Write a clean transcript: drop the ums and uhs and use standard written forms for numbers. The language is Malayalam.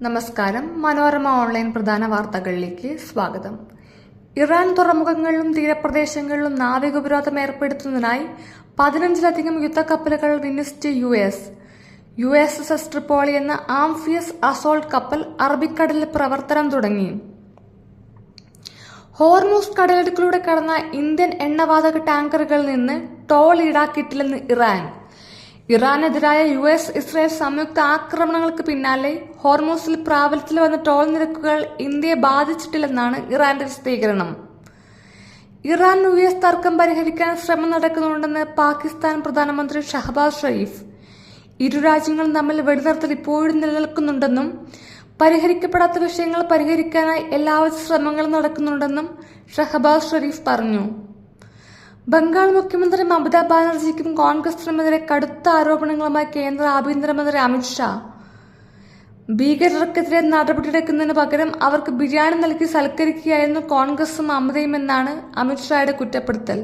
നമസ്കാരം. മനോരമ ഓൺലൈൻ പ്രധാന വാർത്തകളിലേക്ക് സ്വാഗതം. ഇറാൻ തുറമുഖങ്ങളിലും തീരപ്രദേശങ്ങളിലും നാവിക ഉപരോധം ഏർപ്പെടുത്തുന്നതിനായി 15ലധികം യുദ്ധക്കപ്പലുകൾ വിന്യസിച്ച് USS ട്രിപ്പോളി എന്ന ആംഫിയസ് അസോൾട്ട് കപ്പൽ അറബിക്കടലിൽ പ്രവർത്തനം തുടങ്ങി. ഹോർമൂസ് കടലിടുക്കിലൂടെ കടന്ന ഇന്ത്യൻ എണ്ണവാതക ടാങ്കറുകളിൽ നിന്ന് ടോൾ ഈടാക്കിയിട്ടില്ലെന്ന് ഇറാനെതിരായ US-ഇസ്രായേൽ സംയുക്ത ആക്രമണങ്ങൾക്ക് പിന്നാലെ ഹോർമൂസിൽ പ്രാബല്യത്തിൽ വന്ന ടോൾ നിരക്കുകൾ ഇന്ത്യയെ ബാധിച്ചിട്ടില്ലെന്നാണ് ഇറാന്റെ വിശദീകരണം. ഇറാൻ-US തർക്കം പരിഹരിക്കാൻ ശ്രമം നടക്കുന്നുണ്ടെന്ന് പാകിസ്ഥാൻ പ്രധാനമന്ത്രി ഷഹബാസ് ഷരീഫ്. ഇരു രാജ്യങ്ങളും തമ്മിൽ വെടിനിർത്തൽ ഇപ്പോഴും നിലനിൽക്കുന്നുണ്ടെന്നും പരിഹരിക്കപ്പെടാത്ത വിഷയങ്ങൾ പരിഹരിക്കാനായി എല്ലാവിധ ശ്രമങ്ങളും നടക്കുന്നുണ്ടെന്നും ഷഹബാസ് ഷരീഫ് പറഞ്ഞു. ബംഗാൾ മുഖ്യമന്ത്രി മമതാ ബാനർജിക്കും കോൺഗ്രസിനുമെതിരെ കടുത്ത ആരോപണങ്ങളുമായി കേന്ദ്ര ആഭ്യന്തരമന്ത്രി അമിത്ഷാ. ഭീകരർക്കെതിരെ നടപടിയെടുക്കുന്നതിന് പകരം അവർക്ക് ബിരിയാണി നൽകി സൽക്കരിക്കുകയായിരുന്നു കോൺഗ്രസും മമതയുമെന്നാണ് അമിത്ഷായുടെ കുറ്റപ്പെടുത്തൽ.